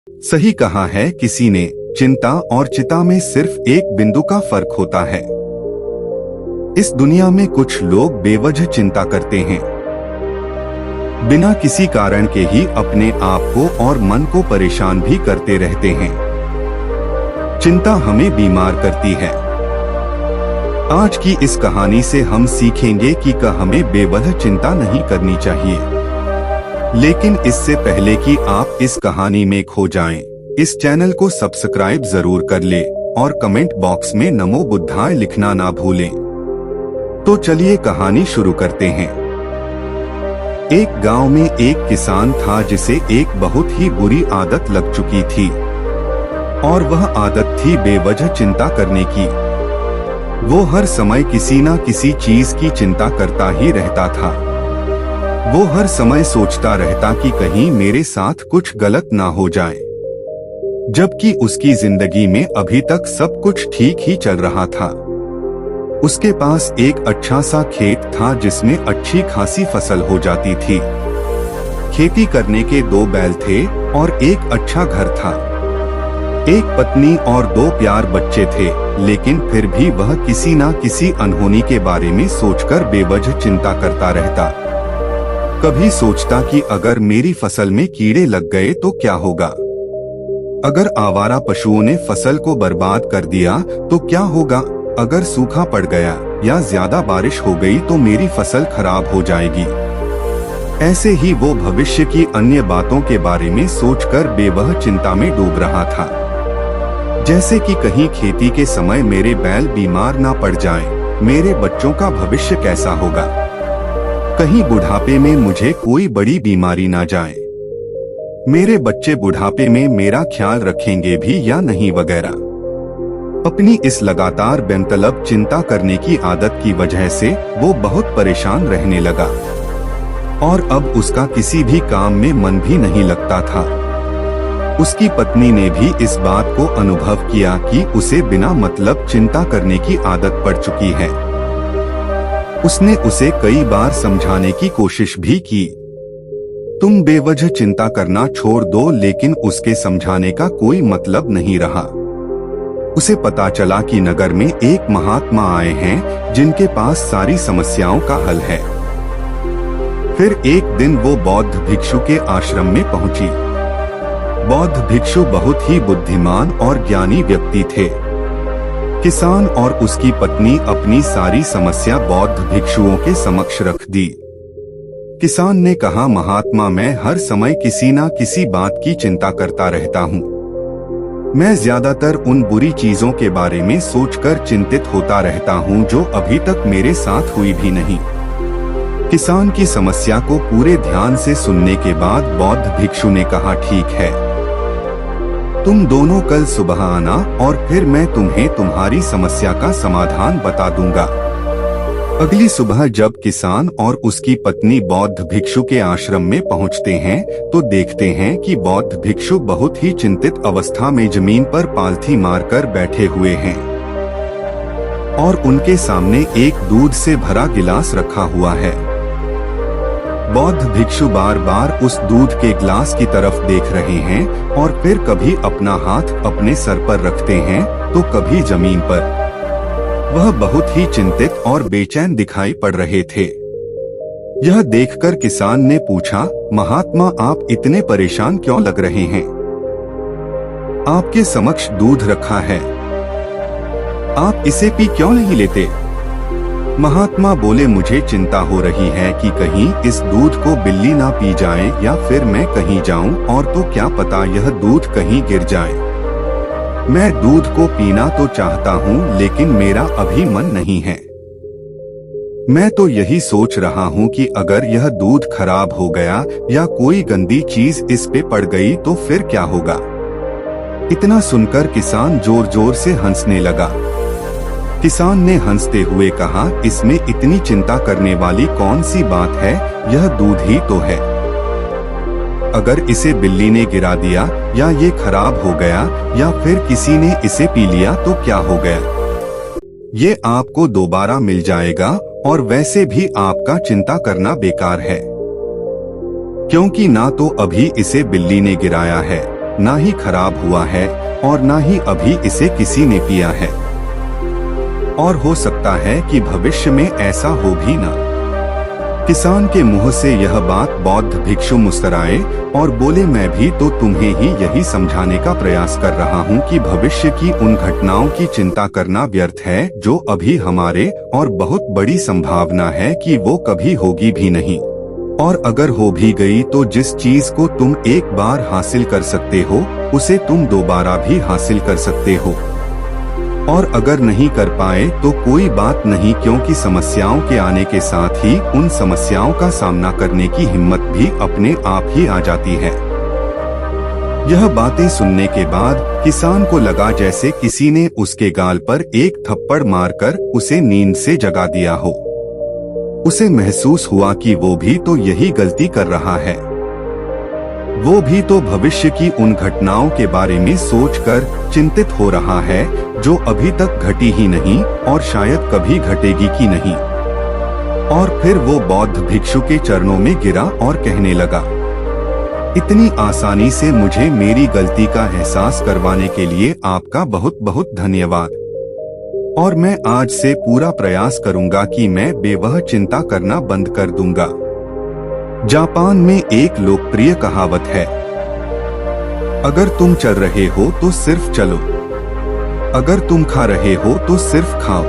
सही कहा है किसी ने, चिंता और चिता में सिर्फ एक बिंदु का फर्क होता है। इस दुनिया में कुछ लोग बेवजह चिंता करते हैं, बिना किसी कारण के ही अपने आप को और मन को परेशान भी करते रहते हैं। चिंता हमें बीमार करती है। आज की इस कहानी से हम सीखेंगे कि हमें बेवजह चिंता नहीं करनी चाहिए। लेकिन इससे पहले कि आप इस कहानी में खो जाएं, इस चैनल को सब्सक्राइब जरूर कर ले और कमेंट बॉक्स में नमो बुद्धाय लिखना ना भूलें। तो चलिए कहानी शुरू करते हैं। एक गांव में एक किसान था जिसे एक बहुत ही बुरी आदत लग चुकी थी, और वह आदत थी बेवजह चिंता करने की। वो हर समय किसी न किसी चीज की चिंता करता ही रहता था। वो हर समय सोचता रहता कि कहीं मेरे साथ कुछ गलत ना हो जाए, जबकि उसकी जिंदगी में अभी तक सब कुछ ठीक ही चल रहा था। उसके पास एक अच्छा सा खेत था जिसमें अच्छी खासी फसल हो जाती थी। खेती करने के 2 बैल थे और एक अच्छा घर था। एक पत्नी और 2 प्यार बच्चे थे, लेकिन फिर भी वह किसी न किसी अनहोनी के बारे में सोचकर बेवजह चिंता करता रहता। कभी सोचता कि अगर मेरी फसल में कीड़े लग गए तो क्या होगा? अगर आवारा पशुओं ने फसल को बर्बाद कर दिया तो क्या होगा? अगर सूखा पड़ गया या ज्यादा बारिश हो गई तो मेरी फसल खराब हो जाएगी। ऐसे ही वो भविष्य की अन्य बातों के बारे में सोचकर बेवजह चिंता में डूब रहा था। जैसे कि कहीं खेती के समय मेरे बैल बीमार ना पड़ जाएं, मेरे बच्चों का भविष्य कैसा होगा? कहीं बुढ़ापे में मुझे कोई बड़ी बीमारी ना जाए, मेरे बच्चे बुढ़ापे में मेरा ख्याल रखेंगे भी या नहीं वगैरह। अपनी इस लगातार बेमतलब चिंता करने की आदत की वजह से वो बहुत परेशान रहने लगा, और अब उसका किसी भी काम में मन भी नहीं लगता था। उसकी पत्नी ने भी इस बात को अनुभव किया कि उसे बिना मतलब चिंता करने की आदत पड़ चुकी है। उसने उसे कई बार समझाने की कोशिश भी की, तुम बेवजह चिंता करना छोड़ दो, लेकिन उसके समझाने का कोई मतलब नहीं रहा। उसे पता चला कि नगर में एक महात्मा आए हैं जिनके पास सारी समस्याओं का हल है। फिर एक दिन वो बौद्ध भिक्षु के आश्रम में पहुंची। बौद्ध भिक्षु बहुत ही बुद्धिमान और ज्ञानी व्यक्ति थे। किसान और उसकी पत्नी अपनी सारी समस्या बौद्ध भिक्षुओं के समक्ष रख दी। किसान ने कहा, महात्मा, मैं हर समय किसी न किसी बात की चिंता करता रहता हूँ। मैं ज्यादातर उन बुरी चीजों के बारे में सोचकर चिंतित होता रहता हूँ जो अभी तक मेरे साथ हुई भी नहीं। किसान की समस्या को पूरे ध्यान से सुनने के बाद बौद्ध भिक्षु ने कहा, ठीक है, तुम दोनों कल सुबह आना और फिर मैं तुम्हें तुम्हारी समस्या का समाधान बता दूंगा। अगली सुबह जब किसान और उसकी पत्नी बौद्ध भिक्षु के आश्रम में पहुंचते हैं तो देखते हैं कि बौद्ध भिक्षु बहुत ही चिंतित अवस्था में जमीन पर पालथी मारकर बैठे हुए हैं, और उनके सामने एक दूध से भरा गिलास रखा हुआ है। बौद्ध भिक्षु बार बार उस दूध के गिलास की तरफ देख रहे हैं और फिर कभी अपना हाथ अपने सर पर रखते हैं तो कभी जमीन पर। वह बहुत ही चिंतित और बेचैन दिखाई पड़ रहे थे। यह देखकर किसान ने पूछा, महात्मा, आप इतने परेशान क्यों लग रहे हैं? आपके समक्ष दूध रखा है, आप इसे पी क्यों नहीं लेते? महात्मा बोले, मुझे चिंता हो रही है कि कहीं इस दूध को बिल्ली ना पी जाए या फिर मैं कहीं जाऊं और तो क्या पता यह दूध कहीं गिर जाए। मैं दूध को पीना तो चाहता हूं, लेकिन मेरा अभी मन नहीं है। मैं तो यही सोच रहा हूं कि अगर यह दूध खराब हो गया या कोई गंदी चीज इस पे पड़ गई तो फिर क्या होगा? इतना सुनकर किसान जोर जोर से हंसने लगा। किसान ने हंसते हुए कहा, इसमें इतनी चिंता करने वाली कौन सी बात है, यह दूध ही तो है। अगर इसे बिल्ली ने गिरा दिया या ये खराब हो गया या फिर किसी ने इसे पी लिया तो क्या हो गया? ये आपको दोबारा मिल जाएगा और वैसे भी आपका चिंता करना बेकार है, क्योंकि ना तो अभी इसे बिल्ली ने गिराया है, ना ही खराब हुआ है और ना ही अभी इसे किसी ने पिया है। और हो सकता है कि भविष्य में ऐसा हो भी ना। किसान के मुंह से यह बात बौद्ध भिक्षु मुस्कुराए और बोले, मैं भी तो तुम्हें ही यही समझाने का प्रयास कर रहा हूँ कि भविष्य की उन घटनाओं की चिंता करना व्यर्थ है जो अभी हमारे, और बहुत बड़ी संभावना है कि वो कभी होगी भी नहीं। और अगर हो भी गई तो जिस चीज को तुम एक बार हासिल कर सकते हो उसे तुम दोबारा भी हासिल कर सकते हो। और अगर नहीं कर पाए तो कोई बात नहीं, क्योंकि समस्याओं के आने के साथ ही उन समस्याओं का सामना करने की हिम्मत भी अपने आप ही आ जाती है। यह बातें सुनने के बाद किसान को लगा जैसे किसी ने उसके गाल पर एक थप्पड़ मारकर उसे नींद से जगा दिया हो। उसे महसूस हुआ कि वो भी तो यही गलती कर रहा है। वो भी तो भविष्य की उन घटनाओं के बारे में सोचकर चिंतित हो रहा है जो अभी तक घटी ही नहीं और शायद कभी घटेगी की नहीं। और फिर वो बौद्ध भिक्षु के चरणों में गिरा और कहने लगा, इतनी आसानी से मुझे मेरी गलती का एहसास करवाने के लिए आपका बहुत बहुत धन्यवाद। और मैं आज से पूरा प्रयास करूंगा कि मैं बेवजह चिंता करना बंद कर दूंगा। जापान में एक लोकप्रिय कहावत है, अगर तुम चल रहे हो तो सिर्फ चलो, अगर तुम खा रहे हो तो सिर्फ खाओ,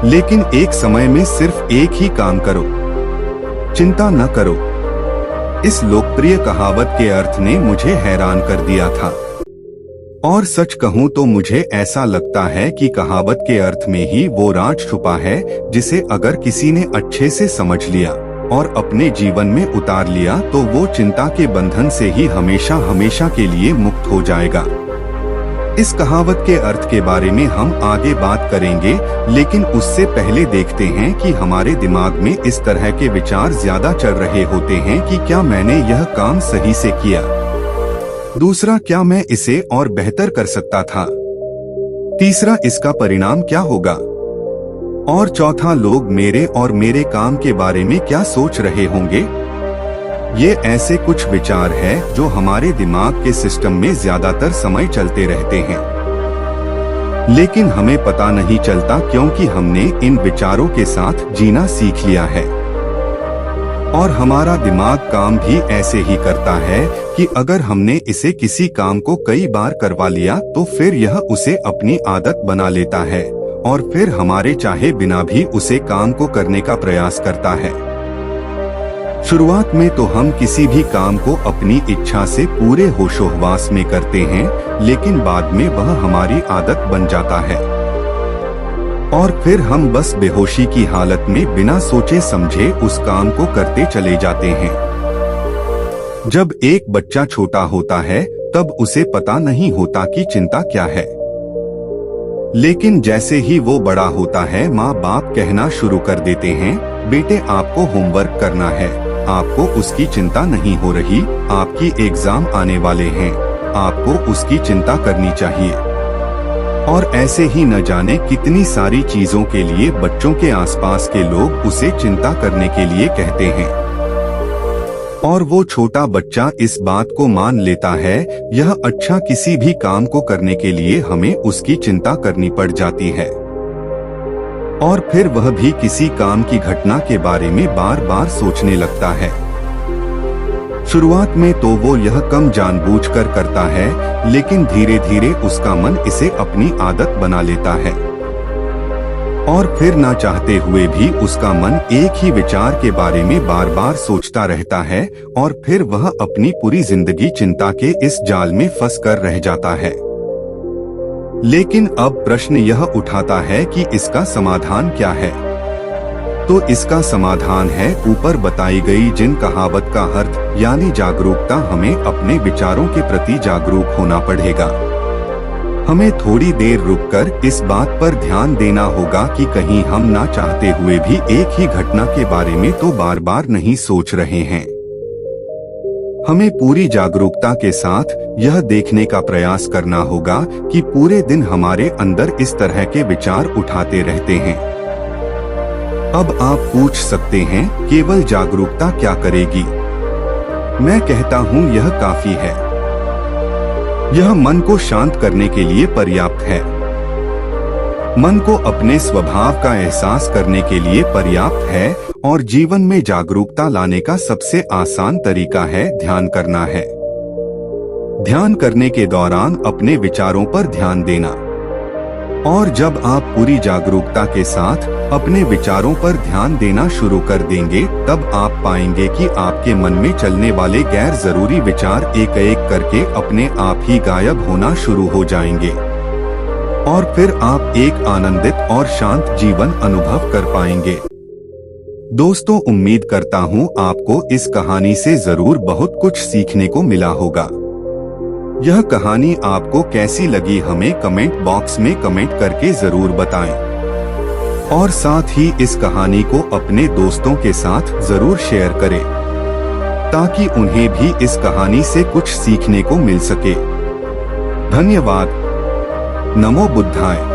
लेकिन एक समय में सिर्फ एक ही काम करो, चिंता न करो। इस लोकप्रिय कहावत के अर्थ ने मुझे हैरान कर दिया था। और सच कहूं तो मुझे ऐसा लगता है कि कहावत के अर्थ में ही वो राज छुपा है जिसे अगर किसी ने अच्छे से समझ लिया और अपने जीवन में उतार लिया तो वो चिंता के बंधन से ही हमेशा हमेशा के लिए मुक्त हो जाएगा। इस कहावत के अर्थ के बारे में हम आगे बात करेंगे, लेकिन उससे पहले देखते हैं कि हमारे दिमाग में इस तरह के विचार ज्यादा चल रहे होते हैं कि क्या मैंने यह काम सही से किया, दूसरा क्या मैं इसे और बेहतर कर सकता था, तीसरा इसका परिणाम क्या होगा, और चौथा लोग मेरे और मेरे काम के बारे में क्या सोच रहे होंगे। ये ऐसे कुछ विचार हैं जो हमारे दिमाग के सिस्टम में ज्यादातर समय चलते रहते हैं, लेकिन हमें पता नहीं चलता क्योंकि हमने इन विचारों के साथ जीना सीख लिया है। और हमारा दिमाग काम भी ऐसे ही करता है कि अगर हमने इसे किसी काम को कई बार करवा लिया तो फिर यह उसे अपनी आदत बना लेता है और फिर हमारे चाहे बिना भी उसे काम को करने का प्रयास करता है। शुरुआत में तो हम किसी भी काम को अपनी इच्छा से पूरे होशोहवास में करते हैं, लेकिन बाद में वह हमारी आदत बन जाता है और फिर हम बस बेहोशी की हालत में बिना सोचे समझे उस काम को करते चले जाते हैं। जब एक बच्चा छोटा होता है तब उसे पता नहीं होता कि चिंता क्या है, लेकिन जैसे ही वो बड़ा होता है माँ बाप कहना शुरू कर देते हैं, बेटे आपको होमवर्क करना है, आपको उसकी चिंता नहीं हो रही, आपकी एग्जाम आने वाले हैं, आपको उसकी चिंता करनी चाहिए। और ऐसे ही न जाने कितनी सारी चीजों के लिए बच्चों के आसपास के लोग उसे चिंता करने के लिए कहते हैं और वो छोटा बच्चा इस बात को मान लेता है। यह अच्छा, किसी भी काम को करने के लिए हमें उसकी चिंता करनी पड़ जाती है और फिर वह भी किसी काम की घटना के बारे में बार बार सोचने लगता है। शुरुआत में तो वो यह कम जानबूझकर करता है, लेकिन धीरे धीरे उसका मन इसे अपनी आदत बना लेता है और फिर ना चाहते हुए भी उसका मन एक ही विचार के बारे में बार बार सोचता रहता है और फिर वह अपनी पूरी जिंदगी चिंता के इस जाल में फंस कर रह जाता है। लेकिन अब प्रश्न यह उठाता है कि इसका समाधान क्या है। तो इसका समाधान है ऊपर बताई गई जिन कहावत का अर्थ यानी जागरूकता। हमें अपने विचारों के प्रति जागरूक होना पड़ेगा। हमें थोड़ी देर रुककर इस बात पर ध्यान देना होगा कि कहीं हम ना चाहते हुए भी एक ही घटना के बारे में तो बार बार नहीं सोच रहे हैं। हमें पूरी जागरूकता के साथ यह देखने का प्रयास करना होगा कि पूरे दिन हमारे अंदर इस तरह के विचार उठाते रहते हैं। अब आप पूछ सकते हैं, केवल जागरूकता क्या करेगी? मैं कहता हूँ यह काफी है। यह मन को शांत करने के लिए पर्याप्त है। मन को अपने स्वभाव का एहसास करने के लिए पर्याप्त है और जीवन में जागरूकता लाने का सबसे आसान तरीका है ध्यान करना है। ध्यान करने के दौरान अपने विचारों पर ध्यान देना, और जब आप पूरी जागरूकता के साथ अपने विचारों पर ध्यान देना शुरू कर देंगे, तब आप पाएंगे कि आपके मन में चलने वाले गैर जरूरी विचार एक एक करके अपने आप ही गायब होना शुरू हो जाएंगे और फिर आप एक आनंदित और शांत जीवन अनुभव कर पाएंगे। दोस्तों, उम्मीद करता हूँ आपको इस कहानी से जरूर बहुत कुछ सीखने को मिला होगा। यह कहानी आपको कैसी लगी हमें कमेंट बॉक्स में कमेंट करके जरूर बताएं और साथ ही इस कहानी को अपने दोस्तों के साथ जरूर शेयर करें ताकि उन्हें भी इस कहानी से कुछ सीखने को मिल सके। धन्यवाद। नमो बुद्धाय।